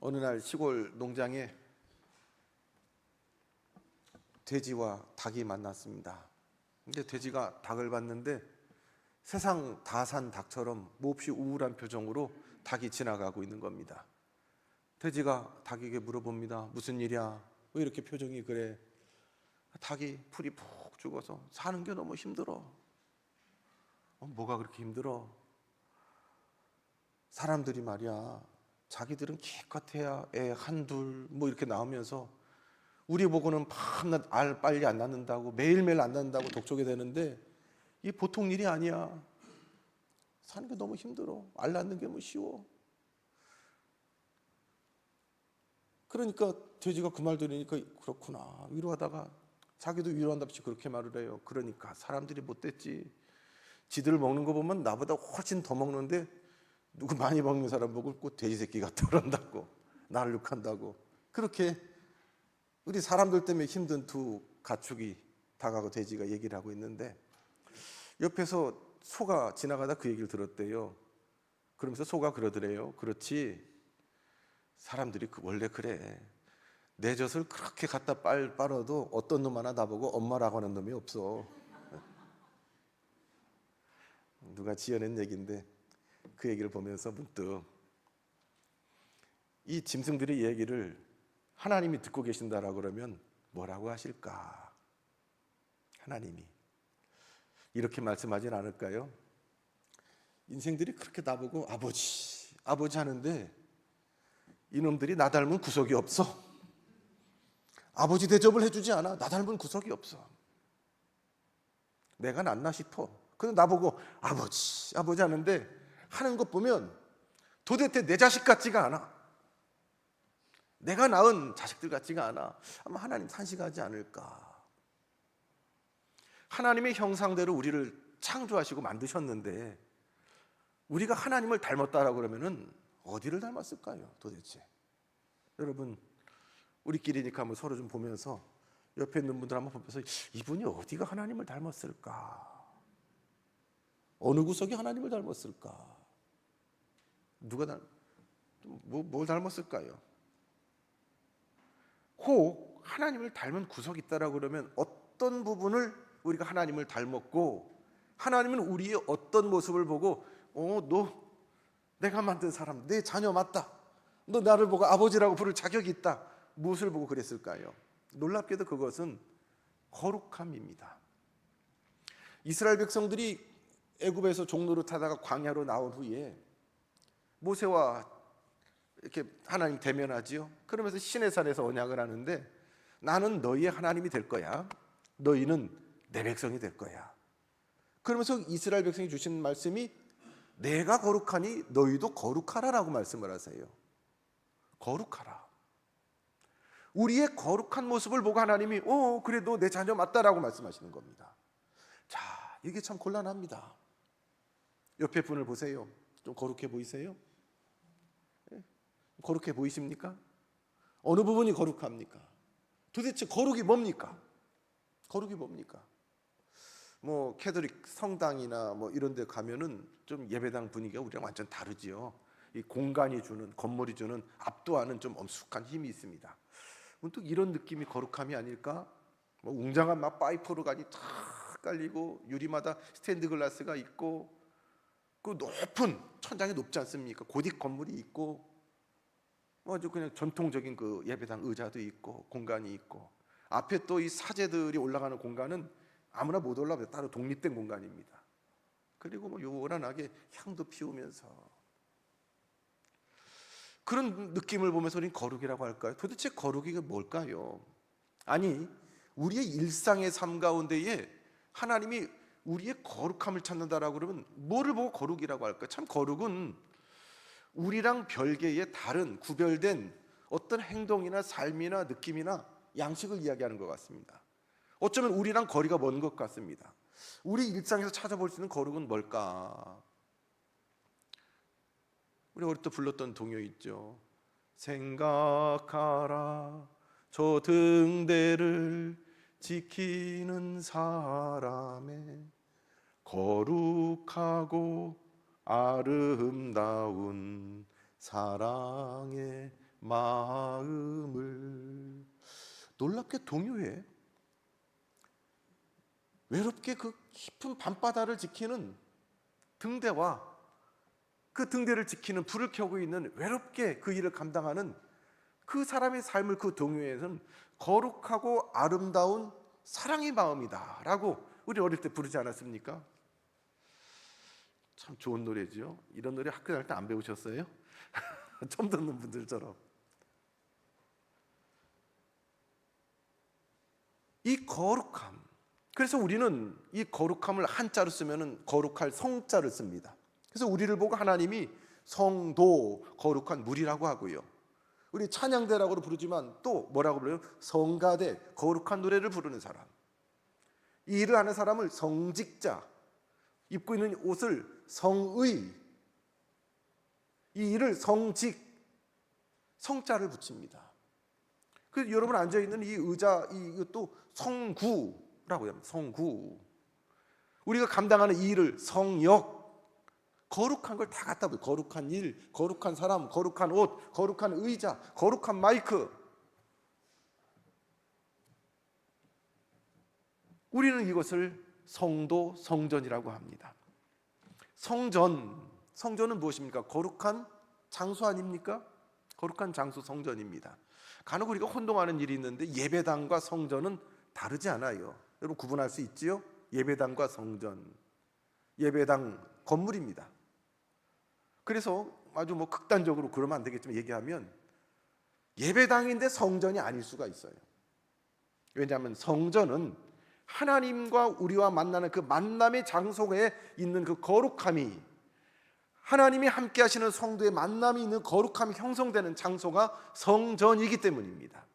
어느 날 시골 농장에 돼지와 닭이 만났습니다. 근데 돼지가 닭을 봤는데 세상 다 산 닭처럼 몹시 우울한 표정으로 닭이 지나가고 있는 겁니다. 돼지가 닭에게 물어봅니다. 무슨 일이야? 왜 이렇게 표정이 그래? 닭이 풀이 푹 죽어서 사는 게 너무 힘들어. 뭐가 그렇게 힘들어? 사람들이 말이야, 자기들은 기껏해야 애 한둘 뭐 이렇게 나오면서 우리 보고는 밤낮 알 빨리 안 낳는다고, 매일매일 안 낳는다고 독촉이 되는데 이 보통 일이 아니야. 사는 게 너무 힘들어. 알 낳는 게 뭐 쉬워. 그러니까 돼지가 그 말 들으니까 그렇구나 위로하다가 자기도 위로한답시 그렇게 말을 해요. 그러니까 사람들이 못됐지. 지들 먹는 거 보면 나보다 훨씬 더 먹는데 누구 많이 먹는 사람 보고 꼭 돼지 새끼 같다 그런다고, 나를 욕한다고. 그렇게 우리 사람들 때문에 힘든 두 가축이 닭하고 돼지가 얘기를 하고 있는데 옆에서 소가 지나가다 그 얘기를 들었대요. 그러면서 소가 그러더래요. 그렇지, 사람들이 원래 그래. 내 젖을 그렇게 갖다 빨아도 어떤 놈 하나 나보고 엄마라고 하는 놈이 없어. 누가 지어낸 얘기인데 그 얘기를 보면서 문득 이 짐승들의 얘기를 하나님이 듣고 계신다라고 그러면 뭐라고 하실까? 하나님이 이렇게 말씀하진 않을까요? 인생들이 그렇게 나보고 아버지 아버지 하는데 이놈들이 나 닮은 구석이 없어. 아버지 대접을 해주지 않아. 나 닮은 구석이 없어. 내가 낫나 싶어. 근데 나보고 아버지 아버지 하는데 하는 것 보면 도대체 내 자식 같지가 않아. 내가 낳은 자식들 같지가 않아. 아마 하나님 탄식하지 않을까. 하나님의 형상대로 우리를 창조하시고 만드셨는데 우리가 하나님을 닮았다라고 그러면은 어디를 닮았을까요 도대체? 여러분, 우리끼리니까 한번 서로 좀 보면서 옆에 있는 분들 한번 보면서 이분이 어디가 하나님을 닮았을까? 어느 구석이 하나님을 닮았을까? 누가 뭘 닮았을까요? 혹 하나님을 닮은 구석이 있다라고 그러면 어떤 부분을 우리가 하나님을 닮았고 하나님은 우리의 어떤 모습을 보고 너 내가 만든 사람, 내 자녀 맞다. 너 나를 보고 아버지라고 부를 자격이 있다. 무엇을 보고 그랬을까요? 놀랍게도 그것은 거룩함입니다. 이스라엘 백성들이 애굽에서 종노릇 하다가 광야로 나온 후에 모세와 이렇게 하나님 대면하지요. 그러면서 시내산에서 언약을 하는데 나는 너희의 하나님이 될 거야. 너희는 내 백성이 될 거야. 그러면서 이스라엘 백성이 주신 말씀이 내가 거룩하니 너희도 거룩하라라고 말씀을 하세요. 거룩하라. 우리의 거룩한 모습을 보고 하나님이 그래도 내 자녀 맞다라고 말씀하시는 겁니다. 자, 이게 참 곤란합니다. 옆에 분을 보세요. 좀 거룩해 보이세요? 거룩해 보이십니까? 어느 부분이 거룩합니까? 도대체 거룩이 뭡니까? 거룩이 뭡니까? 뭐 캐톨릭 성당이나 뭐 이런 데 가면은 좀 예배당 분위기가 우리랑 완전 다르지요. 이 공간이 주는, 건물이 주는 압도하는 좀 엄숙한 힘이 있습니다. 문득 이런 느낌이 거룩함이 아닐까? 뭐 웅장한 막 파이프 오르간이 탁 깔리고 유리마다 스탠드 글라스가 있고 그 높은 천장이 높지 않습니까? 고딕 건물이 있고 아주 그냥 전통적인 그 예배당 의자도 있고 공간이 있고 앞에 또 이 사제들이 올라가는 공간은 아무나 못 올라가요. 따로 독립된 공간입니다. 그리고 뭐 요란하게 향도 피우면서 그런 느낌을 보면서 우리는 거룩이라고 할까요? 도대체 거룩이 뭘까요? 아니, 우리의 일상의 삶 가운데에 하나님이 우리의 거룩함을 찾는다라고 그러면 뭐를 보고 거룩이라고 할까요? 참 거룩은 우리랑 별개의 다른 구별된 어떤 행동이나 삶이나 느낌이나 양식을 이야기하는 것 같습니다. 어쩌면 우리랑 거리가 먼 것 같습니다. 우리 일상에서 찾아볼 수 있는 거룩은 뭘까? 우리 어릴 때 불렀던 동요 있죠. 생각하라 저 등대를 지키는 사람의 거룩하고 아름다운 사랑의 마음을. 놀랍게 동요에 외롭게 그 깊은 밤바다를 지키는 등대와 그 등대를 지키는 불을 켜고 있는, 외롭게 그 일을 감당하는 그 사람의 삶을 그 동요에는 거룩하고 아름다운 사랑의 마음이다 라고 우리 어릴 때 부르지 않았습니까? 참 좋은 노래죠. 이런 노래 학교 다닐 때 안 배우셨어요? 처음 듣는 분들처럼. 이 거룩함, 그래서 우리는 이 거룩함을 한자로 쓰면 거룩할 성자를 씁니다. 그래서 우리를 보고 하나님이 성도, 거룩한 물이라고 하고요, 우리 찬양대라고 부르지만 또 뭐라고 불러요? 성가대, 거룩한 노래를 부르는 사람. 이 일을 하는 사람을 성직자, 입고 있는 옷을 성의, 이 일을 성직, 성자를 붙입니다. 그래서 여러분 앉아있는 이 의자, 이것도 성구라고 합니다. 성구. 우리가 감당하는 이 일을 성역, 거룩한 걸 다 갖다 붙여요. 거룩한 일, 거룩한 사람, 거룩한 옷, 거룩한 의자, 거룩한 마이크. 우리는 이것을 성도, 성전이라고 합니다. 성전은 무엇입니까? 거룩한 장소 아닙니까? 거룩한 장소, 성전입니다. 간혹 우리가 혼동하는 일이 있는데 예배당과 성전은 다르지 않아요. 여러분 구분할 수 있지요? 예배당과 성전. 예배당 건물입니다. 그래서 아주 극단적으로 그러면 안 되겠지만 얘기하면 예배당인데 성전이 아닐 수가 있어요. 왜냐하면 성전은 하나님과 우리와 만나는 그 만남의 장소에 있는 그 거룩함이, 하나님이 함께 하시는 성도의 만남이 있는 거룩함이 형성되는 장소가 성전이기 때문입니다.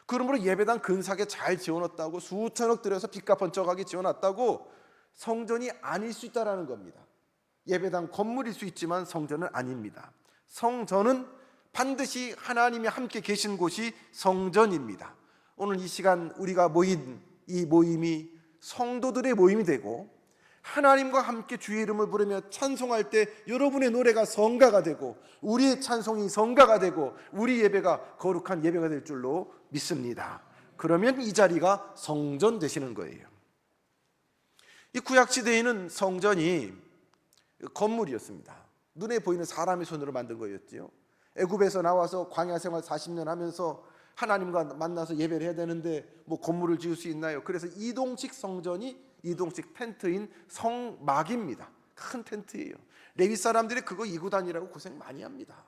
그러므로 예배당 근사하게 잘 지어놨다고, 수천억 들여서 빛과 번쩍하게 지어놨다고 성전이 아닐 수 있다는 겁니다. 예배당 건물일 수 있지만 성전은 아닙니다. 성전은 반드시 하나님이 함께 계신 곳이 성전입니다. 오늘 이 시간 우리가 모인 이 모임이 성도들의 모임이 되고, 하나님과 함께 주의 이름을 부르며 찬송할 때 여러분의 노래가 성가가 되고, 우리의 찬송이 성가가 되고, 우리 예배가 거룩한 예배가 될 줄로 믿습니다. 그러면 이 자리가 성전 되시는 거예요. 이 구약시대에는 성전이 건물이었습니다. 눈에 보이는 사람의 손으로 만든 거였죠. 애굽에서 나와서 광야 생활 40년 하면서 하나님과 만나서 예배를 해야 되는데 건물을 지을 수 있나요? 그래서 이동식 성전이 이동식 텐트인 성막입니다. 큰 텐트예요. 레위 사람들이 그거 이고 다니라고 고생 많이 합니다.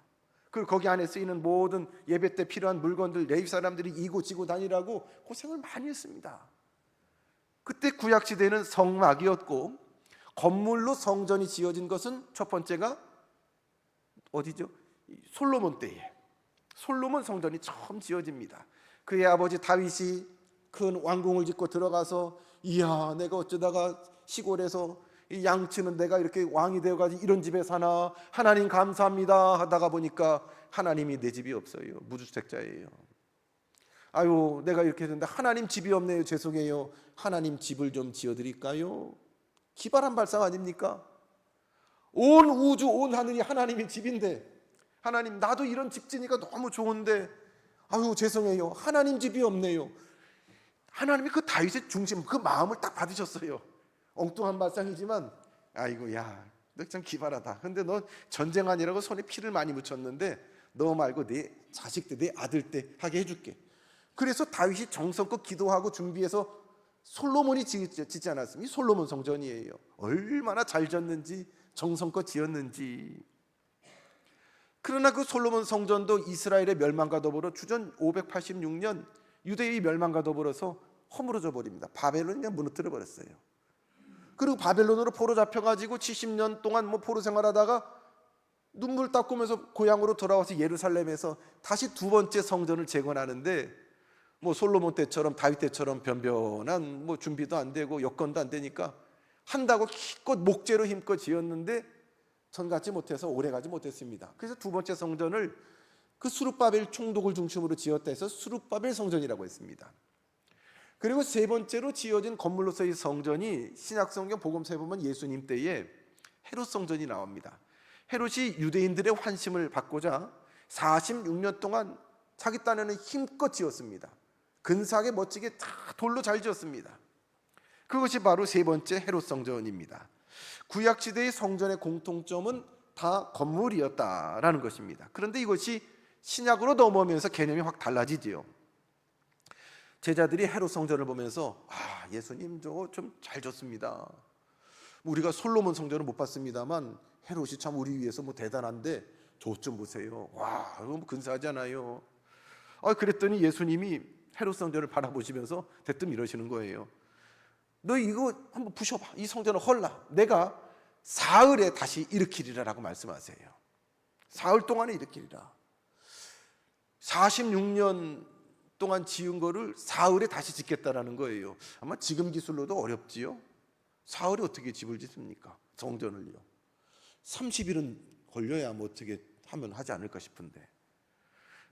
그리고 거기 안에 쓰이는 모든 예배 때 필요한 물건들 레위 사람들이 이고 지고 다니라고 고생을 많이 했습니다. 그때 구약시대는 성막이었고, 건물로 성전이 지어진 것은 첫 번째가 어디죠? 솔로몬 때에 솔로몬 성전이 처음 지어집니다. 그의 아버지 다윗이 큰 왕궁을 짓고 들어가서, 이야 내가 어쩌다가 시골에서 이 양치는 내가 이렇게 왕이 되어가지고 이런 집에 사나, 하나님 감사합니다 하다가 보니까 하나님이 내 집이 없어요. 무주택자예요. 아유 내가 이렇게 했는데 하나님 집이 없네요. 죄송해요. 하나님 집을 좀 지어드릴까요? 기발한 발상 아닙니까? 온 우주 온 하늘이 하나님의 집인데, 하나님 나도 이런 집 지니까 너무 좋은데 아유 죄송해요. 하나님 집이 없네요. 하나님이 그 다윗의 중심, 그 마음을 딱 받으셨어요. 엉뚱한 발상이지만 아이고 야 너 참 기발하다. 근데 너 전쟁 아니라고 손에 피를 많이 묻혔는데 너 말고 내 자식 때, 내 아들 때 하게 해줄게. 그래서 다윗이 정성껏 기도하고 준비해서 솔로몬이 짓지 않았습니까? 이 솔로몬 성전이에요. 얼마나 잘 지었는지, 정성껏 지었는지. 그러나 그 솔로몬 성전도 이스라엘의 멸망과 더불어 주전 586년 유대의 멸망과 더불어서 허물어져 버립니다. 바벨론이 그냥 무너뜨려 버렸어요. 그리고 바벨론으로 포로 잡혀가지고 70년 동안 포로 생활하다가 눈물 닦으면서 고향으로 돌아와서 예루살렘에서 다시 두 번째 성전을 재건하는데 솔로몬 때처럼 다윗 때처럼 변변한 준비도 안 되고 여건도 안 되니까 한다고 기껏 목재로 힘껏 지었는데 전같지 못해서 오래가지 못했습니다. 그래서 두 번째 성전을 그 수룹바벨 총독을 중심으로 지었다 해서 수룹바벨 성전이라고 했습니다. 그리고 세 번째로 지어진 건물로서의 성전이 신약성경 복음서에 보면 예수님 때에 헤롯 성전이 나옵니다. 헤롯이 유대인들의 환심을 받고자 46년 동안 자기 딴에는 힘껏 지었습니다. 근사하게 멋지게 다 돌로 잘 지었습니다. 그것이 바로 세 번째 헤롯 성전입니다. 구약시대의 성전의 공통점은 다 건물이었다라는 것입니다. 그런데 이것이 신약으로 넘어오면서 개념이 확 달라지지요. 제자들이 헤롯 성전을 보면서 예수님 저거 좀 잘 졌습니다. 우리가 솔로몬 성전을 못 봤습니다만 헤롯이 참 우리 위해서 뭐 대단한데 저 좀 보세요. 와, 너무 근사하잖아요. 그랬더니 예수님이 헤롯 성전을 바라보시면서 대뜸 이러시는 거예요. 너 이거 한번 부셔봐. 이 성전을 헐라. 내가 사흘에 다시 일으키리라라고 말씀하세요. 사흘 동안에 일으키리라. 46년 동안 지은 거를 사흘에 다시 짓겠다라는 거예요. 아마 지금 기술로도 어렵지요. 사흘에 어떻게 집을 짓습니까? 성전을요. 30일은 걸려야 뭐 어떻게 하면 하지 않을까 싶은데,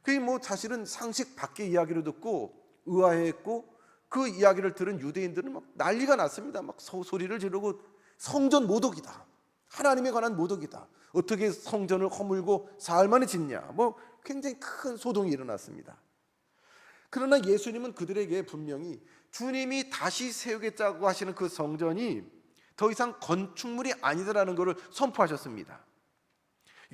그게 뭐 사실은 상식 밖의 이야기를 듣고 의아해했고, 그 이야기를 들은 유대인들은 막 난리가 났습니다. 막 소리를 지르고 성전 모독이다, 하나님에 관한 모독이다, 어떻게 성전을 허물고 사흘 만에 짓냐, 뭐 굉장히 큰 소동이 일어났습니다. 그러나 예수님은 그들에게 분명히 주님이 다시 세우겠다고 하시는 그 성전이 더 이상 건축물이 아니다라는 것을 선포하셨습니다.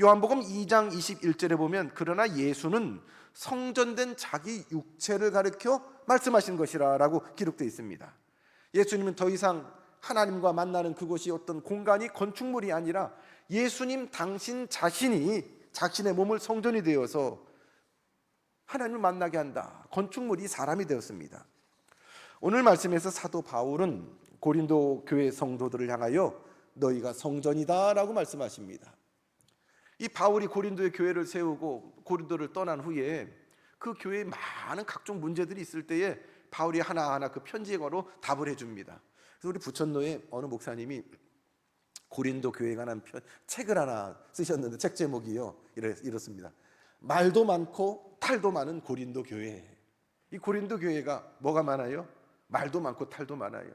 요한복음 2장 21절에 보면 그러나 예수는 성전된 자기 육체를 가리켜 말씀하신 것이라 라고 기록되어 있습니다. 예수님은 더 이상 하나님과 만나는 그곳이 어떤 공간이 건축물이 아니라 예수님 당신 자신이 자신의 몸을 성전이 되어서 하나님을 만나게 한다. 건축물이 사람이 되었습니다. 오늘 말씀에서 사도 바울은 고린도 교회 성도들을 향하여 너희가 성전이다 라고 말씀하십니다. 이 바울이 고린도의 교회를 세우고 고린도를 떠난 후에 그 교회에 많은 각종 문제들이 있을 때에 바울이 하나하나 그 편지에 걸어 답을 해줍니다. 그래서 우리 부천로에 어느 목사님이 고린도 교회에 관한 책을 하나 쓰셨는데 책 제목이요 이렇습니다. 말도 많고 탈도 많은 고린도 교회. 이 고린도 교회가 뭐가 많아요? 말도 많고 탈도 많아요.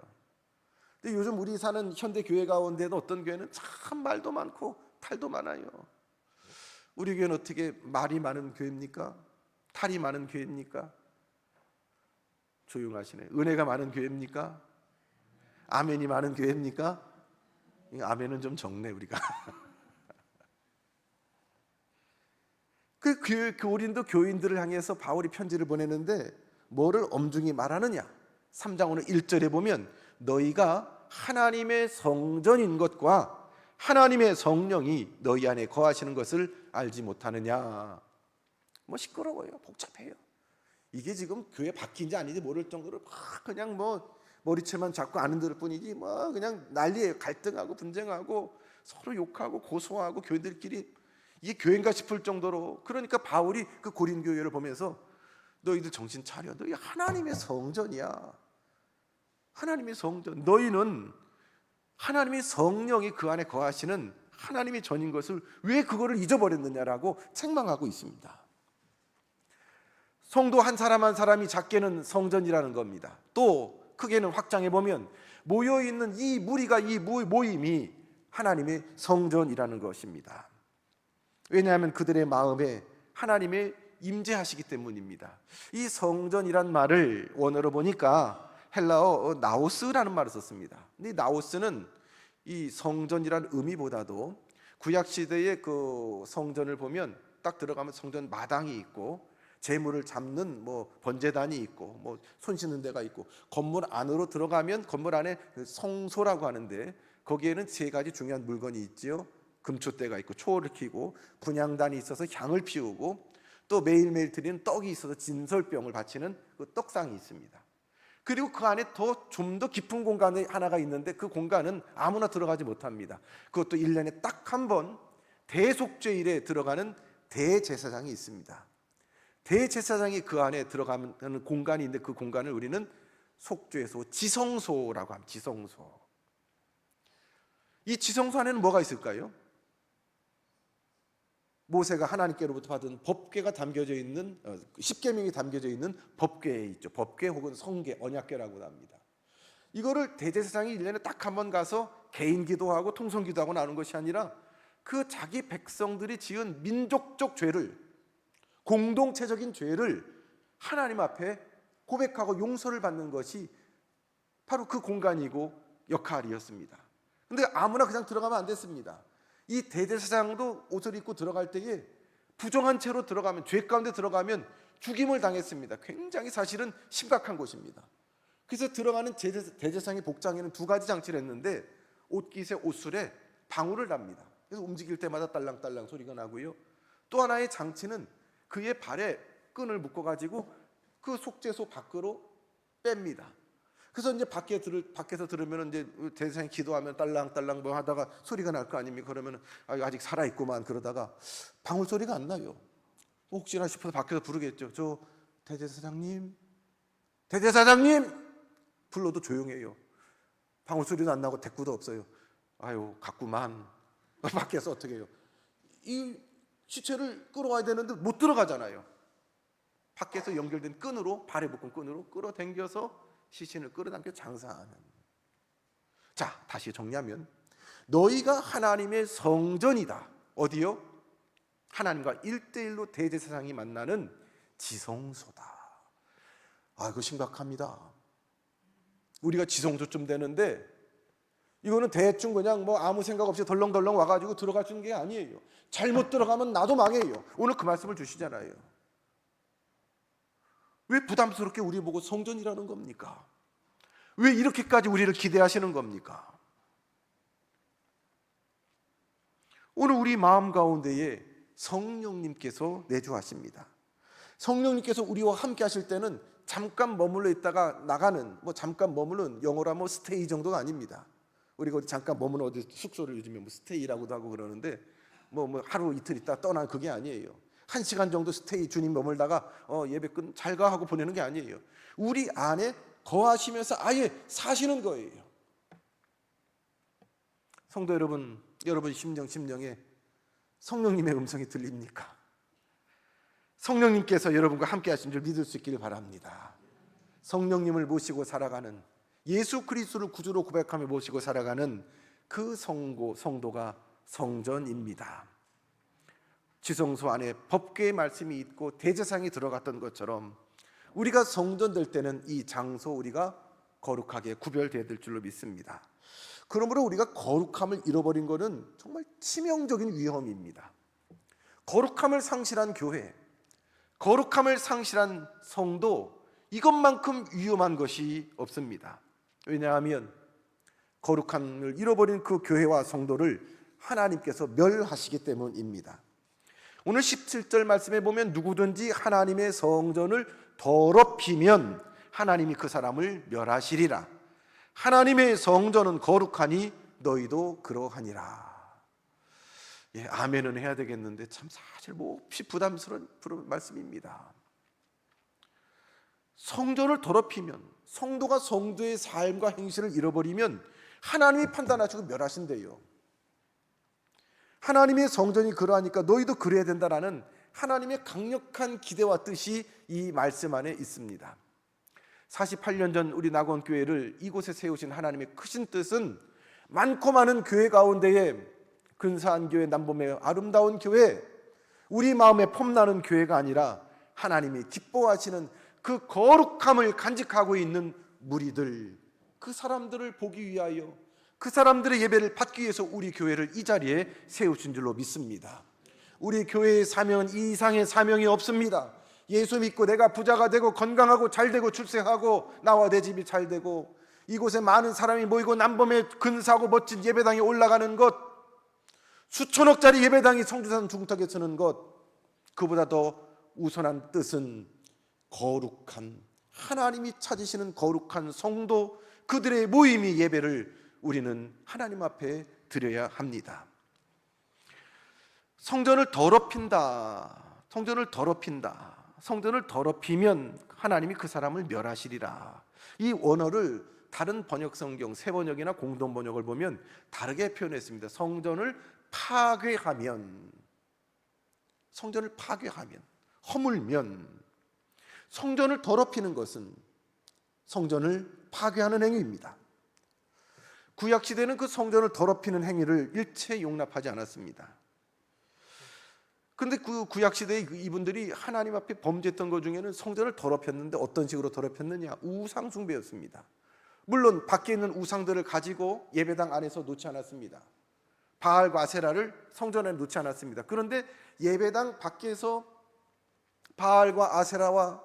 근데 요즘 우리 사는 현대 교회 가운데도 어떤 교회는 참 말도 많고 탈도 많아요. 우리 교회는 어떻게 말이 많은 교회입니까? 탈이 많은 교회입니까? 조용하시네. 은혜가 많은 교회입니까? 아멘이 많은 교회입니까? 아멘은 좀 적네 우리가. 그 고린도 교인들을 향해서 바울이 편지를 보내는데 뭐를 엄중히 말하느냐? 3장 오늘 1절에 보면 너희가 하나님의 성전인 것과 하나님의 성령이 너희 안에 거하시는 것을 알지 못하느냐. 뭐 시끄러워요. 복잡해요. 이게 지금 교회 바뀐지 아닌지 모를 정도로 막 그냥 뭐 머리채만 잡고 아는 들 뿐이지 뭐 그냥 난리예요. 갈등하고 분쟁하고 서로 욕하고 고소하고 교인들끼리 이게 교회인가 싶을 정도로. 그러니까 바울이 그 고린 교회를 보면서 너희들 정신 차려. 너희 하나님의 성전이야. 하나님의 성전. 너희는 하나님의 성령이 그 안에 거하시는 하나님의 전인 것을 왜 그거를 잊어버렸느냐라고 책망하고 있습니다. 성도 한 사람 한 사람이 작게는 성전이라는 겁니다. 또 크게는 확장해 보면 모여있는 이 무리가 이 모임이 하나님의 성전이라는 것입니다. 왜냐하면 그들의 마음에 하나님의 임재하시기 때문입니다. 이 성전이란 말을 원어로 보니까 헬라어 나오스라는 말을 썼습니다. 근데 나오스는 이 성전이라는 의미보다도 구약 시대의 그 성전을 보면 딱 들어가면 성전 마당이 있고 제물을 잡는 뭐 번제단이 있고 뭐 손 씻는 데가 있고 건물 안으로 들어가면 건물 안에 성소라고 하는데 거기에는 세 가지 중요한 물건이 있지요. 금초대가 있고 초를 켜고 분향단이 있어서 향을 피우고 또 매일매일 드리는 떡이 있어서 진설병을 바치는 그 떡상이 있습니다. 그리고 그 안에 좀 더 깊은 공간이 하나가 있는데 그 공간은 아무나 들어가지 못합니다. 그것도 1년에 딱 한 번 대속죄일에 들어가는 대제사장이 있습니다. 대제사장이 그 안에 들어가는 공간이 있는데 그 공간을 우리는 속죄소, 지성소라고 합니다. 지성소. 이 지성소 안에는 뭐가 있을까요? 모세가 하나님께로부터 받은 법궤가 담겨져 있는 십계명이 담겨져 있는 법궤에 있죠. 법궤 혹은 성궤, 언약궤라고 합니다. 이거를 대제사장이 1년에 딱 한 번 가서 개인 기도하고 통성 기도하고 나오는 것이 아니라 그 자기 백성들이 지은 민족적 죄를 공동체적인 죄를 하나님 앞에 고백하고 용서를 받는 것이 바로 그 공간이고 역할이었습니다. 근데 아무나 그냥 들어가면 안 됐습니다. 이 대제사장도 옷을 입고 들어갈 때에 부정한 채로 들어가면, 죄 가운데 들어가면 죽임을 당했습니다. 굉장히 사실은 심각한 곳입니다. 그래서 들어가는 대제사장의 복장에는 두 가지 장치를 했는데, 옷깃에 옷술에 방울을 답니다. 그래서 움직일 때마다 딸랑딸랑 소리가 나고요. 또 하나의 장치는 그의 발에 끈을 묶어가지고 그 속죄소 밖으로 뺍니다. 그래서 이제 밖에서 들으면 이제 대제사장이 기도하면 딸랑딸랑 뭐 하다가 소리가 날 거 아닙니까? 그러면 아직 살아 있구만. 그러다가 방울 소리가 안 나요. 혹시나 싶어서 밖에서 부르겠죠. 저 대제사장님, 대제사장님 불러도 조용해요. 방울 소리도 안 나고 대꾸도 없어요. 아유, 갔구만. 밖에서 어떻게 해요? 이 시체를 끌어와야 되는데 못 들어가잖아요. 밖에서 연결된 끈으로, 발에 묶은 끈으로 끌어당겨서 시신을 끌어당겨 장사하는. 자, 다시 정리하면 너희가 하나님의 성전이다. 어디요? 하나님과 1대1로 대제사장이 만나는 지성소다. 아, 이거 심각합니다. 우리가 지성소쯤 되는데 이거는 대충 그냥 뭐 아무 생각 없이 덜렁덜렁 와가지고 들어갈 수 있는 게 아니에요. 잘못 들어가면 나도 망해요. 오늘 그 말씀을 주시잖아요. 왜 부담스럽게 우리 보고 성전이라는 겁니까? 왜 이렇게까지 우리를 기대하시는 겁니까? 오늘 우리 마음 가운데에 성령님께서 내주하십니다. 성령님께서 우리와 함께 하실 때는 잠깐 머물러 있다가 나가는, 뭐 잠깐 머무는, 영어로 하면 스테이 정도가 아닙니다. 우리가 어디 잠깐 머무는 어디 숙소를 요즘에 뭐 스테이라고도 하고 그러는데 뭐 하루 이틀 있다 떠나, 그게 아니에요. 1시간 정도 스테이 주님 머물다가 예배 끝 잘 가 하고 보내는 게 아니에요. 우리 안에 거하시면서 아예 사시는 거예요. 성도 여러분, 여러분 심령에 성령님의 음성이 들립니까? 성령님께서 여러분과 함께 하신 줄 믿을 수 있기를 바랍니다. 성령님을 모시고 살아가는, 예수 그리스도를 구주로 고백하며 모시고 살아가는 그 성도가 성전입니다. 지성소 안에 법궤의 말씀이 있고 대제사장이 들어갔던 것처럼 우리가 성전 될 때는 이 장소 우리가 거룩하게 구별되어야 될 줄로 믿습니다. 그러므로 우리가 거룩함을 잃어버린 것은 정말 치명적인 위험입니다. 거룩함을 상실한 교회, 거룩함을 상실한 성도, 이것만큼 위험한 것이 없습니다. 왜냐하면 거룩함을 잃어버린 그 교회와 성도를 하나님께서 멸하시기 때문입니다. 오늘 17절 말씀에 보면 누구든지 하나님의 성전을 더럽히면 하나님이 그 사람을 멸하시리라. 하나님의 성전은 거룩하니 너희도 그러하니라. 예, 아멘은 해야 되겠는데 참 사실 몹시 부담스러운 말씀입니다. 성전을 더럽히면, 성도가 성도의 삶과 행실을 잃어버리면 하나님이 판단하시고 멸하신대요. 하나님의 성전이 그러하니까 너희도 그래야 된다라는 하나님의 강력한 기대와 뜻이 이 말씀 안에 있습니다. 48년 전 우리 낙원교회를 이곳에 세우신 하나님의 크신 뜻은 많고 많은 교회 가운데에 근사한 교회, 남봄의 아름다운 교회, 우리 마음에 폼나는 교회가 아니라 하나님이 기뻐하시는 그 거룩함을 간직하고 있는 무리들, 그 사람들을 보기 위하여, 그 사람들의 예배를 받기 위해서 우리 교회를 이 자리에 세우신 줄로 믿습니다. 우리 교회의 사명은 이 이상의 사명이 없습니다. 예수 믿고 내가 부자가 되고 건강하고 잘 되고 출세하고 나와 내 집이 잘 되고 이곳에 많은 사람이 모이고 남범에 근사하고 멋진 예배당에 올라가는 것, 수천억짜리 예배당이 성주산 중턱에 서는 것, 그보다 더 우선한 뜻은 거룩한, 하나님이 찾으시는 거룩한 성도, 그들의 모임이 예배를 우리는 하나님 앞에 드려야 합니다. 성전을 더럽힌다. 성전을 더럽히면 하나님이 그 사람을 멸하시리라. 이 원어를 다른 번역 성경, 새 번역이나 공동 번역을 보면 다르게 표현했습니다. 성전을 파괴하면, 허물면, 성전을 더럽히는 것은 성전을 파괴하는 행위입니다. 구약시대는 그 성전을 더럽히는 행위를 일체 용납하지 않았습니다. 근데 그 구약 시대에 이분들이 하나님 앞에 범죄했던 것 중에는 성전을 더럽혔는데 어떤 식으로 더럽혔느냐? 우상 숭배였습니다. 물론 밖에 있는 우상들을 가지고 예배당 안에서 놓지 않았습니다. 바알과 아세라를 성전 안에 놓지 않았습니다. 그런데 예배당 밖에서 바알과 아세라와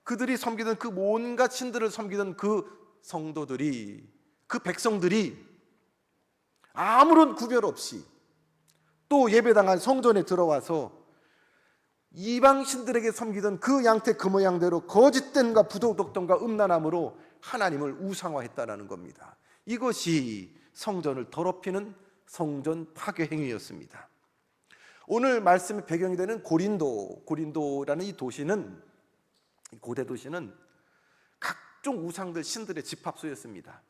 그들이 섬기던 그 온갖 신들을 섬기던 그 성도들이, 그 백성들이 아무런 구별 없이 또 예배당 안 성전에 들어와서 이방 신들에게 섬기던 그 양태 그 모양대로 거짓됨과 부도덕됨과 음란함으로 하나님을 우상화했다라는 겁니다. 이것이 성전을 더럽히는 성전 파괴 행위였습니다. 오늘 말씀의 배경이 되는 고린도라는 이 도시는, 고대 도시는 각종 우상들 신들의 집합소였습니다.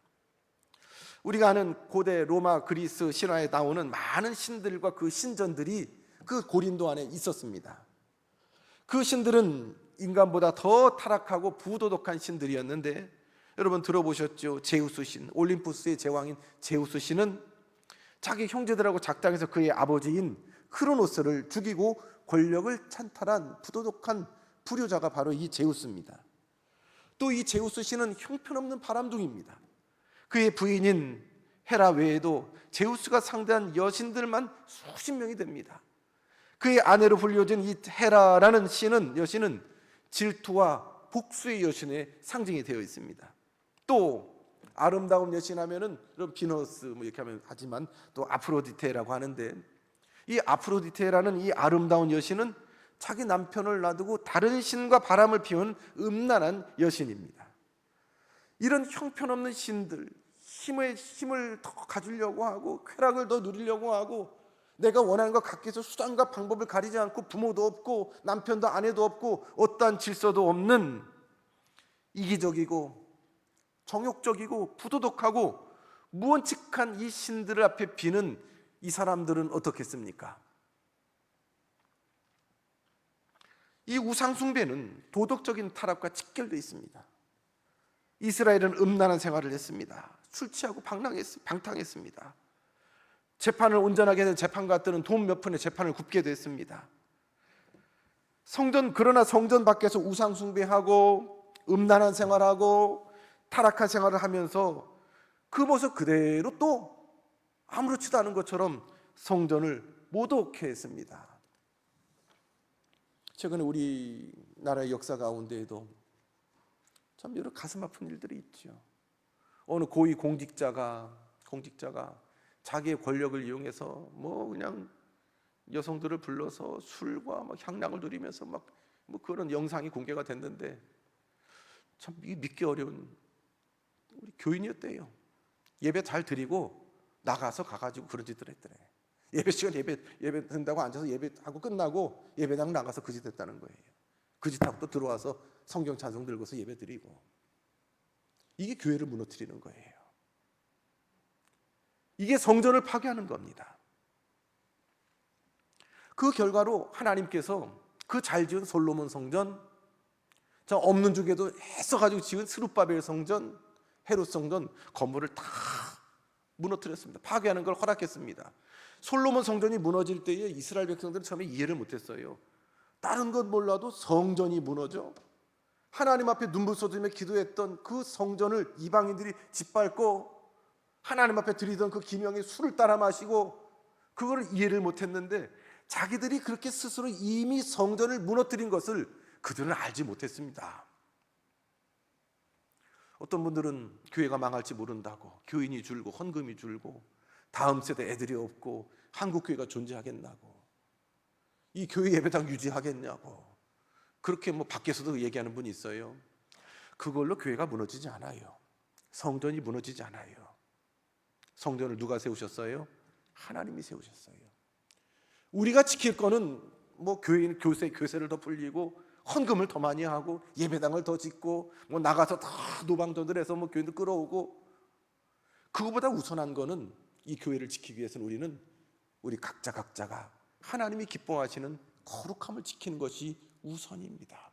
우리가 아는 고대 로마 그리스 신화에 나오는 많은 신들과 그 신전들이 그 고린도 안에 있었습니다. 그 신들은 인간보다 더 타락하고 부도덕한 신들이었는데, 여러분 들어보셨죠? 제우스 신, 올림푸스의 제왕인 제우스 신은 자기 형제들하고 작당해서 그의 아버지인 크로노스를 죽이고 권력을 찬탈한 부도덕한 불효자가 바로 이 제우스입니다. 또 이 제우스 신은 형편없는 바람둥이입니다. 그의 부인인 헤라 외에도 제우스가 상대한 여신들만 수십 명이 됩니다. 그의 아내로 불려진 이 헤라라는 여신은 질투와 복수의 여신의 상징이 되어 있습니다. 또 아름다운 여신 하면은 비너스 이렇게 하면 하지만 또 아프로디테라고 하는데, 이 아프로디테라는 이 아름다운 여신은 자기 남편을 놔두고 다른 신과 바람을 피운 음란한 여신입니다. 이런 형편없는 신들, 힘을 더 가지려고 하고 쾌락을 더 누리려고 하고 내가 원하는 것 갖기 위해서 수단과 방법을 가리지 않고 부모도 없고 남편도 아내도 없고 어떠한 질서도 없는 이기적이고 정욕적이고 부도덕하고 무언칙한 이 신들 앞에 비는 이 사람들은 어떻겠습니까? 이 우상 숭배는 도덕적인 타락과 직결되어 있습니다. 이스라엘은 음란한 생활을 했습니다. 술 취하고 방탕했습니다. 재판을 온전하게 된 재판관들은 돈 몇 푼에 재판을 굽게 됐습니다. 그러나 성전 밖에서 우상 숭배하고 음란한 생활하고 타락한 생활을 하면서 그 모습 그대로 또 아무렇지도 않은 것처럼 성전을 모독해 했습니다. 최근에 우리나라의 역사 가운데에도 참 여러 가슴 아픈 일들이 있죠. 어느 고위 공직자가 자기의 권력을 이용해서 그냥 여성들을 불러서 술과 향락을 누리면서 그런 영상이 공개가 됐는데, 참 믿기 어려운 우리 교인이었대요. 예배 잘 드리고 나가서 가가지고 그런 짓을 했더래. 예배 시간 예배 든다고 앉아서 예배하고 끝나고 예배당 나가서 그 짓 했다는 거예요. 그 짓하고 또 들어와서 성경 찬송 들고서 예배 드리고. 이게 교회를 무너뜨리는 거예요. 이게 성전을 파괴하는 겁니다. 그 결과로 하나님께서 그 잘 지은 솔로몬 성전, 저 없는 중에도 애써가지고 지은 스룹바벨 성전, 헤롯 성전 건물을 다 무너뜨렸습니다. 파괴하는 걸 허락했습니다. 솔로몬 성전이 무너질 때에 이스라엘 백성들은 처음에 이해를 못했어요. 다른 건 몰라도 성전이 무너져, 하나님 앞에 눈물 쏟으며 기도했던 그 성전을 이방인들이 짓밟고 하나님 앞에 드리던 그 기명의 술을 따라 마시고 그거를 이해를 못했는데, 자기들이 그렇게 스스로 이미 성전을 무너뜨린 것을 그들은 알지 못했습니다. 어떤 분들은 교회가 망할지 모른다고, 교인이 줄고 헌금이 줄고 다음 세대 애들이 없고 한국교회가 존재하겠냐고, 이 교회 예배당 유지하겠냐고 그렇게 밖에서도 얘기하는 분이 있어요. 그걸로 교회가 무너지지 않아요. 성전이 무너지지 않아요. 성전을 누가 세우셨어요? 하나님이 세우셨어요. 우리가 지킬 거는 교세를 더 불리고 헌금을 더 많이 하고 예배당을 더 짓고 나가서 다 노방전들 해서 교인들 끌어오고, 그거보다 우선한 거는 이 교회를 지키기 위해서는 우리 각자가 하나님이 기뻐하시는 거룩함을 지키는 것이 우선입니다.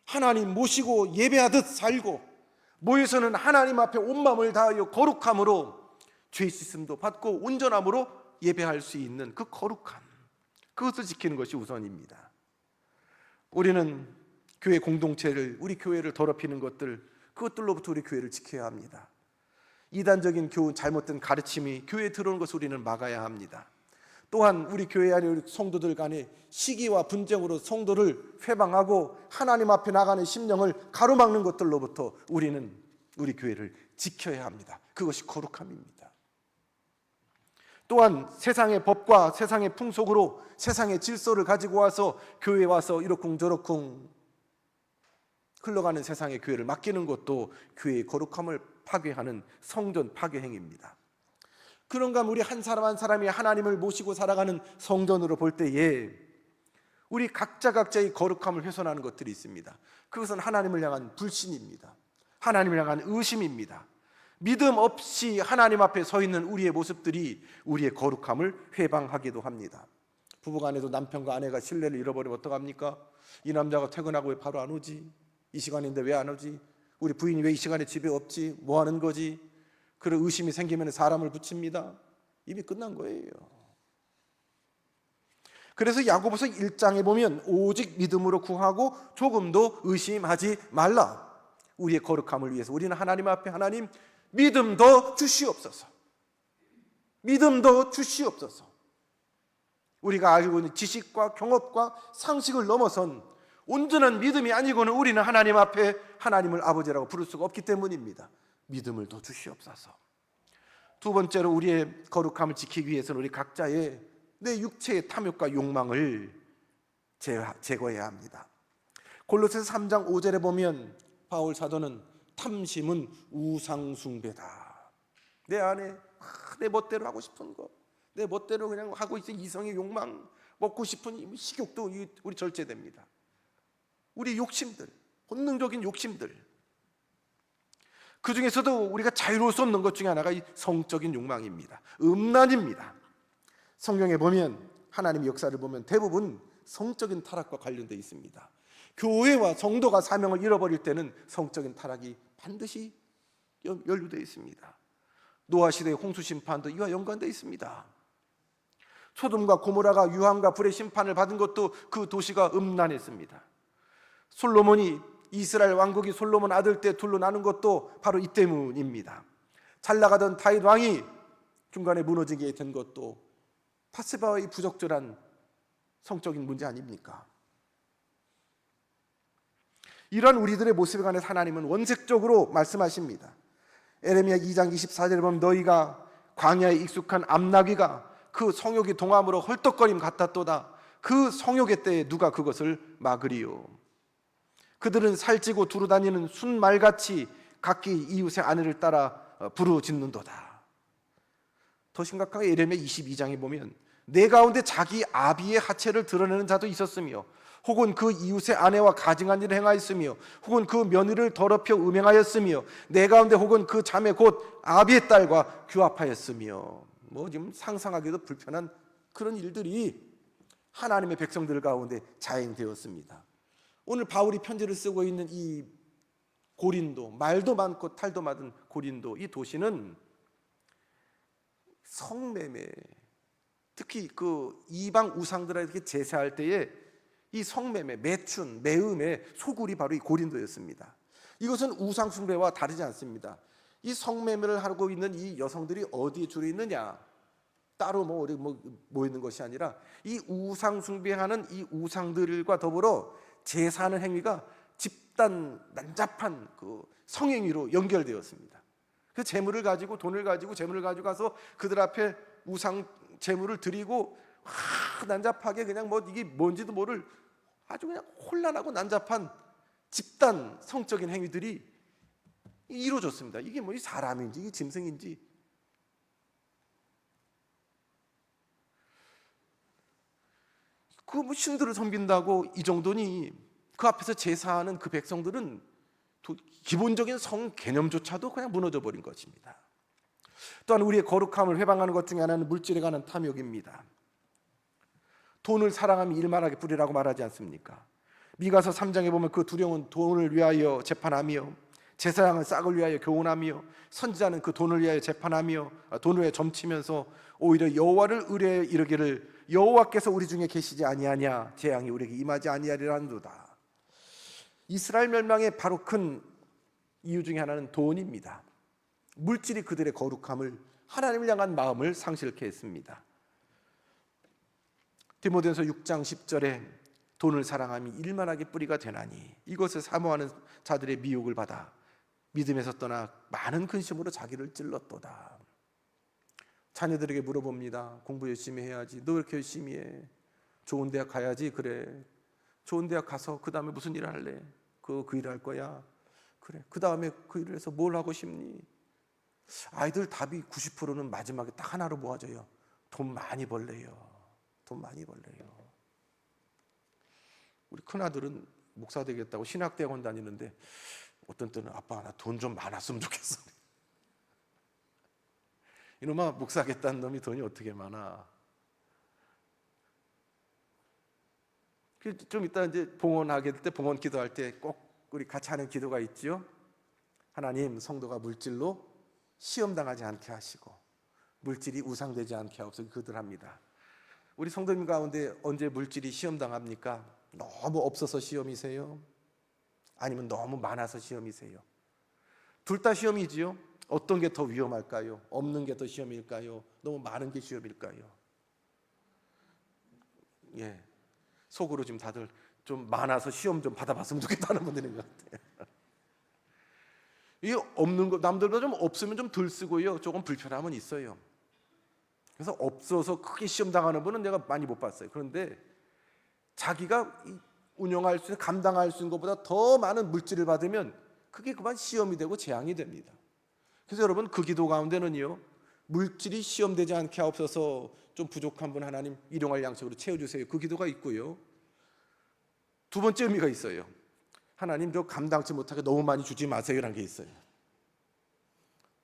하나님 모시고 예배하듯 살고 모여서는 하나님 앞에 온 마음을 다하여 거룩함으로 죄 씻음도 받고 온전함으로 예배할 수 있는 그 거룩함, 그것을 지키는 것이 우선입니다. 우리는 교회 공동체를, 우리 교회를 더럽히는 것들, 그것들로부터 우리 교회를 지켜야 합니다. 이단적인 교훈, 잘못된 가르침이 교회에 들어오는 것을 우리는 막아야 합니다. 또한 우리 교회 안에 우리 성도들 간에 시기와 분쟁으로 성도를 회방하고 하나님 앞에 나가는 심령을 가로막는 것들로부터 우리는 우리 교회를 지켜야 합니다. 그것이 거룩함입니다. 또한 세상의 법과 세상의 풍속으로 세상의 질서를 가지고 와서 교회에 와서 이러쿵저러쿵 흘러가는 세상의 교회를 맡기는 것도 교회의 거룩함을 파괴하는 성전 파괴 행위입니다. 그런가 하면 우리 한 사람 한 사람이 하나님을 모시고 살아가는 성전으로 볼 때에 우리 각자의 거룩함을 훼손하는 것들이 있습니다. 그것은 하나님을 향한 불신입니다. 하나님을 향한 의심입니다. 믿음 없이 하나님 앞에 서 있는 우리의 모습들이 우리의 거룩함을 회방하기도 합니다. 부부간에도 남편과 아내가 신뢰를 잃어버리면 어떡합니까? 이 남자가 퇴근하고 왜 바로 안 오지? 이 시간인데 왜 안 오지? 우리 부인이 왜 이 시간에 집에 없지? 뭐 하는 거지? 그런 의심이 생기면 사람을 붙입니다. 이미 끝난 거예요. 그래서 야고보서 1장에 보면 오직 믿음으로 구하고 조금도 의심하지 말라. 우리의 거룩함을 위해서 우리는 하나님 앞에 하나님 믿음도 주시옵소서. 믿음도 주시옵소서. 우리가 알고 있는 지식과 경험과 상식을 넘어선 온전한 믿음이 아니고는 우리는 하나님 앞에 하나님을 아버지라고 부를 수가 없기 때문입니다. 믿음을 더 주시옵소서. 두 번째로 우리의 거룩함을 지키기 위해서는 우리 각자의 내 육체의 탐욕과 욕망을 제거해야 합니다. 골로새서 3장 5절에 보면 바울 사도는 탐심은 우상숭배다. 내 안에 내 멋대로 하고 싶은 거, 내 멋대로 그냥 하고 있는 이성의 욕망, 먹고 싶은 식욕도 우리 절제됩니다. 우리 욕심들, 본능적인 욕심들, 그 중에서도 우리가 자유로울 수 없는 것 중에 하나가 이 성적인 욕망입니다. 음란입니다. 성경에 보면 하나님의 역사를 보면 대부분 성적인 타락과 관련되어 있습니다. 교회와 성도가 사명을 잃어버릴 때는 성적인 타락이 반드시 연루되어 있습니다. 노아 시대의 홍수 심판도 이와 연관되어 있습니다. 소돔과 고모라가 유황과 불의 심판을 받은 것도 그 도시가 음란했습니다. 솔로몬이 이스라엘 왕국이 솔로몬 아들 때 둘로 나눈 것도 바로 이 때문입니다. 잘 나가던 다윗 왕이 중간에 무너지게 된 것도 바세바의 부적절한 성적인 문제 아닙니까? 이러한 우리들의 모습에 관해서 하나님은 원색적으로 말씀하십니다. 에레미야 2장 24절에 보면 너희가 광야에 익숙한 암나귀가 그 성욕이 동함으로 헐떡거림 같았도다. 그 성욕의 때에 누가 그것을 막으리요? 그들은 살찌고 두루다니는 순말같이 각기 이웃의 아내를 따라 부르짖는도다. 더 심각하게 에레미야 22장에 보면 내 가운데 자기 아비의 하체를 드러내는 자도 있었으며 혹은 그 이웃의 아내와 가증한 일을 행하였으며 혹은 그 며느리를 더럽혀 음행하였으며 내 가운데 혹은 그 자매 곧 아비의 딸과 규합하였으며 지금 상상하기도 불편한 그런 일들이 하나님의 백성들 가운데 자행되었습니다. 오늘 바울이 편지를 쓰고 있는 이 고린도, 말도 많고 탈도 많은 고린도, 이 도시는 성매매, 특히 그 이방 우상들에게 제사할 때에 이 성매매, 매춘, 매음의 소굴이 바로 이 고린도였습니다. 이것은 우상 숭배와 다르지 않습니다. 이 성매매를 하고 있는 이 여성들이 어디에 주로 있느냐? 따로 모이는 것이 아니라 이 우상 숭배하는 이 우상들과 더불어 제사하는 행위가 집단 난잡한 그 성행위로 연결되었습니다. 그 재물을 가지고 돈을 가지고 재물을 가지고 가서 그들 앞에 우상 재물을 드리고 난잡하게 그냥 이게 뭔지도 모를 아주 그냥 혼란하고 난잡한 집단 성적인 행위들이 이루어졌습니다. 이게 사람인지 이게 짐승인지 그 신들을 섬긴다고 이 정도니 그 앞에서 제사하는 그 백성들은 기본적인 성 개념조차도 그냥 무너져 버린 것입니다. 또한 우리의 거룩함을 회방하는 것 중에 하나는 물질에 관한 탐욕입니다. 돈을 사랑하면 일만하게 부리라고 말하지 않습니까? 미가서 3장에 보면 그 두려움은 돈을 위하여 재판하며 제사장은 싹을 위하여 교훈하며 선지자는 그 돈을 위하여 재판하며 돈을 위하여 점치면서 오히려 여호와를 의뢰하여 이르기를 여호와께서 우리 중에 계시지 아니하냐, 재앙이 우리에게 임하지 아니하리라는도다. 이스라엘 멸망의 바로 큰 이유 중에 하나는 돈입니다. 물질이 그들의 거룩함을, 하나님을 향한 마음을 상실케 했습니다. 디모데전서 6장 10절에 돈을 사랑함이 일만하게 뿌리가 되나니 이것을 사모하는 자들의 미혹을 받아 믿음에서 떠나 많은 근심으로 자기를 찔렀도다. 자녀들에게 물어봅니다. 공부 열심히 해야지. 너 왜 이렇게 열심히 해? 좋은 대학 가야지. 그래. 좋은 대학 가서 그 다음에 무슨 일을 할래? 그 일을 할 거야. 그래. 그 다음에 그 일을 해서 뭘 하고 싶니? 아이들 답이 90%는 마지막에 딱 하나로 모아져요. 돈 많이 벌래요. 돈 많이 벌래요. 우리 큰아들은 목사 되겠다고 신학대학원 다니는데 어떤 때는 아빠 나 돈 좀 많았으면 좋겠어. 이놈아 목사 하겠다는 놈이 돈이 어떻게 많아. 좀 이따 이제 봉헌하게 될 때 봉헌 기도할 때 꼭 우리 같이 하는 기도가 있죠. 하나님 성도가 물질로 시험당하지 않게 하시고 물질이 우상되지 않게 하옵소서 기도합니다. 우리 성도님 가운데 언제 물질이 시험당합니까? 너무 없어서 시험이세요? 아니면 너무 많아서 시험이세요? 둘 다 시험이지요. 어떤 게 더 위험할까요? 없는 게 더 시험일까요? 너무 많은 게 시험일까요? 예, 속으로 지금 다들 좀 많아서 시험 좀 받아봤으면 좋겠다는 분들인 것 같아요. 이 없는 거 남들보다 좀 없으면 좀 덜 쓰고요. 조금 불편함은 있어요. 그래서 없어서 크게 시험 당하는 분은 내가 많이 못 봤어요. 그런데 자기가 운영할 수 있는, 감당할 수 있는 것보다 더 많은 물질을 받으면 그게 그만 시험이 되고 재앙이 됩니다. 그래서 여러분 그 기도 가운데는요, 물질이 시험되지 않게 하옵소서, 좀 부족한 분 하나님 일용할 양식으로 채워주세요, 그 기도가 있고요. 두 번째 의미가 있어요. 하나님 저 감당치 못하게 너무 많이 주지 마세요라는 게 있어요.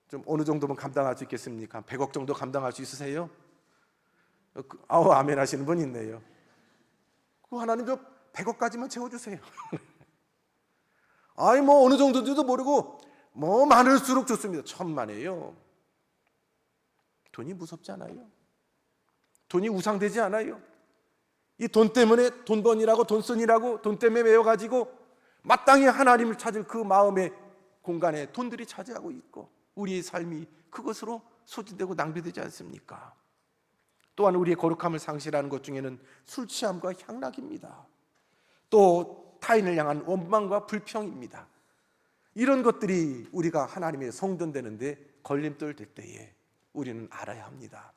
좀 어느 정도면 감당할 수 있겠습니까? 100억 정도 감당할 수 있으세요? 아우 아멘 하시는 분 있네요. 그 하나님 저 100억까지만 채워주세요. 아이 뭐 어느 정도인지도 모르고 뭐 많을수록 좋습니다. 천만에요. 돈이 무섭지 않아요? 돈이 우상되지 않아요? 이 돈 때문에 돈 번이라고 돈 쓴이라고 돈 때문에 매여가지고 마땅히 하나님을 찾을 그 마음의 공간에 돈들이 차지하고 있고 우리의 삶이 그것으로 소진되고 낭비되지 않습니까? 또한 우리의 거룩함을 상실하는 것 중에는 술 취함과 향락입니다. 또 타인을 향한 원망과 불평입니다. 이런 것들이 우리가 하나님의 성전 되는데 걸림돌 될 때에 우리는 알아야 합니다.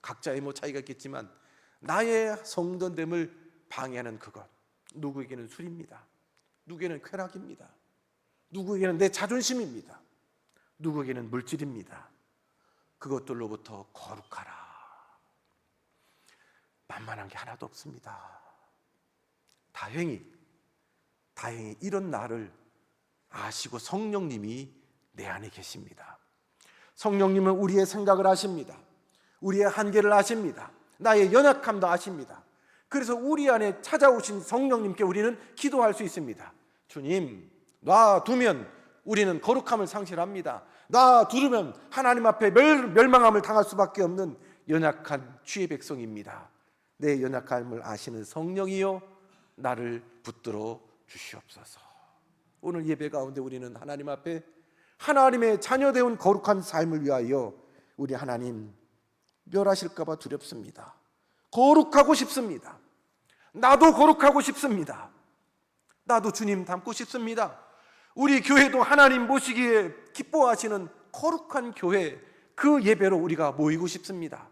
각자의 뭐 차이가 있겠지만 나의 성전됨을 방해하는 그것, 누구에게는 술입니다. 누구에게는 쾌락입니다. 누구에게는 내 자존심입니다. 누구에게는 물질입니다. 그것들로부터 거룩하라. 만만한 게 하나도 없습니다. 다행히 이런 나를 아시고 성령님이 내 안에 계십니다. 성령님은 우리의 생각을 아십니다. 우리의 한계를 아십니다. 나의 연약함도 아십니다. 그래서 우리 안에 찾아오신 성령님께 우리는 기도할 수 있습니다. 주님, 놔두면 우리는 거룩함을 상실합니다. 놔두면 하나님 앞에 멸망함을 당할 수밖에 없는 연약한 주의 백성입니다. 내 연약함을 아시는 성령이여 나를 붙들어 주시옵소서. 오늘 예배 가운데 우리는 하나님 앞에 하나님의 자녀되온 거룩한 삶을 위하여 우리 하나님 멸하실까 봐 두렵습니다. 거룩하고 싶습니다. 나도 거룩하고 싶습니다. 나도 주님 닮고 싶습니다. 우리 교회도 하나님 모시기에 기뻐하시는 거룩한 교회, 그 예배로 우리가 모이고 싶습니다.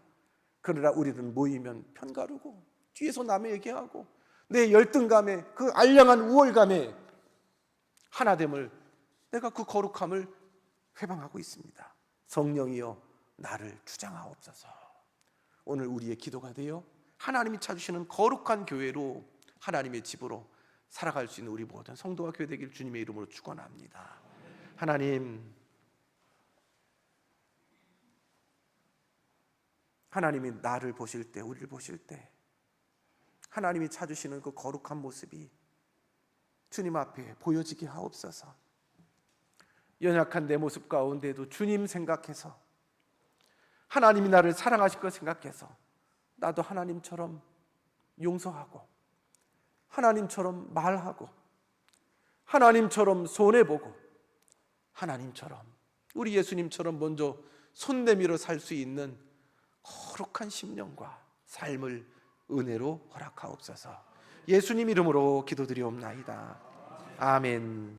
그러나 우리는 모이면 편가르고 뒤에서 남의 얘기하고 내 열등감에 그 알량한 우월감에 하나됨을, 내가 그 거룩함을 회방하고 있습니다. 성령이여 나를 주장하옵소서. 오늘 우리의 기도가 되어 하나님이 찾으시는 거룩한 교회로, 하나님의 집으로 살아갈 수 있는 우리 모든 성도와 교회 되길 주님의 이름으로 축원합니다. 하나님이 나를 보실 때, 우리를 보실 때 하나님이 찾으시는 그 거룩한 모습이 주님 앞에 보여지게 하옵소서. 연약한 내 모습 가운데도 주님 생각해서, 하나님이 나를 사랑하실 것 생각해서 나도 하나님처럼 용서하고 하나님처럼 말하고 하나님처럼 손해보고 하나님처럼 우리 예수님처럼 먼저 손 내밀어 살 수 있는 거룩한 심령과 삶을 은혜로 허락하옵소서. 예수님 이름으로 기도드리옵나이다. 아멘.